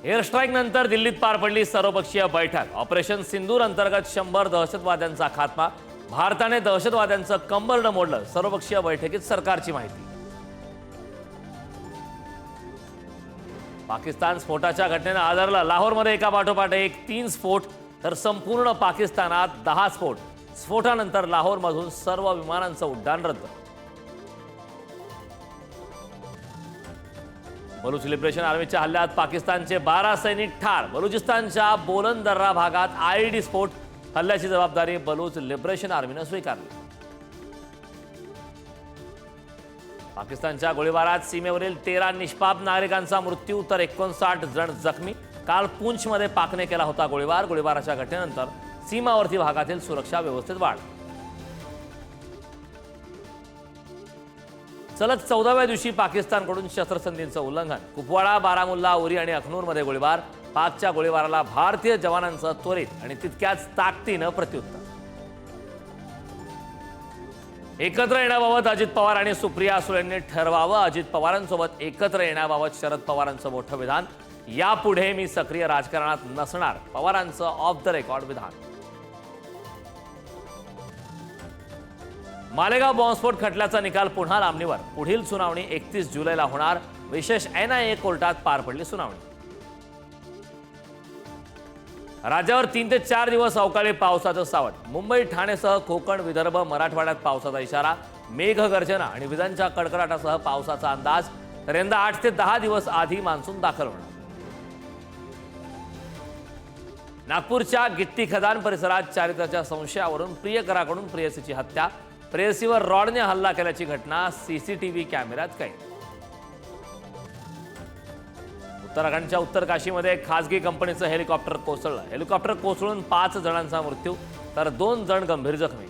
Air strike नंतर दिल्लीत पार पडली सर्वपक्षीय बैठक। ऑपरेशन सिंदूर अंतर्गत 100 दहशतवाद्यांचा खात्मा। भारताने दहशतवाद्यांचं कंबरडं मोडलं। सर्वपक्षीय बैठकीत सरकारची माहिती। पाकिस्तान स्फोटाच्या घटनेनं आदरलं। लाहोरमध्ये एका पाठोपाठ एक 3 स्फोट तर संपूर्ण पाकिस्तानात 10 स्फोट। स्फोटानंतर लाहोरमधून सर्व विमानांचं उड्डाण रद्द। बलूच लिबरेशन आर्मीच्या हल्ल्यात पाकिस्तानचे 12 सैनिक ठार। बलुचिस्तानच्या बोलन दर्रा भागात आयईडी स्फोट। हल्ल्याची जबाबदारी बलूच लिबरेशन आर्मीनं स्वीकारली। पाकिस्तानच्या गोळीबारात सीमेवरील 13 निष्पाप नागरिकांचा मृत्यू तर 59 जण जखमी। काल पूंछमध्ये पाकने केला होता गोळीबार। गोळीबाराच्या घटनेनंतर सीमावर्ती भागातील सुरक्षा व्यवस्थेत वाढ। सलग 14व्या दिवशी पाकिस्तानकडून शस्त्रसंधीचं उल्लंघन। कुपवाडा, बारामुल्ला, उरी आणि अखनूरमध्ये गोळीबार। पाकच्या गोळीबाराला भारतीय जवानांचं त्वरित आणि तितक्याच ताकदीनं प्रत्युत्तर। एकत्र येण्याबाबत अजित पवार आणि सुप्रिया सुळेंनी ठरवावं। अजित पवारांसोबत एकत्र येण्याबाबत शरद पवारांचं मोठं विधान। यापुढे मी सक्रिय राजकारणात नसणार, पवारांचं ऑफ द रेकॉर्ड विधान। मालेगाव बॉम्बस्फोट खटल्याचा निकाल पुन्हा लांबणीवर। पुढील सुनावणी 31 जुलैला होणार। विशेष NIA कोर्टात पार पडली सुनावणी। राज्यावर 3 ते 4 दिवस अवकाळी पावसाचं सावट। मुंबई, ठाणेसह कोकण, विदर्भ, मराठवाड्यात पावसाचा इशारा। मेघगर्जना आणि विजांच्या कडकडाटासह पावसाचा अंदाज। तर यंदा 8 ते 10 दिवस आधी मान्सून दाखल होणार। नागपूरच्या गिट्टी खदान परिसरात चारित्र्याच्या संशयावरून प्रियकराकडून प्रेयसीची हत्या। प्रेयसीवर रॉडने हल्ला केल्याची घटना CCTV कॅमेऱ्यात कैद। उत्तराखंडच्या उत्तर काशीमध्ये खासगी कंपनीचं हेलिकॉप्टर कोसळलं। हेलिकॉप्टर कोसळून 5 जणांचा मृत्यू तर 2 जण गंभीर जखमी।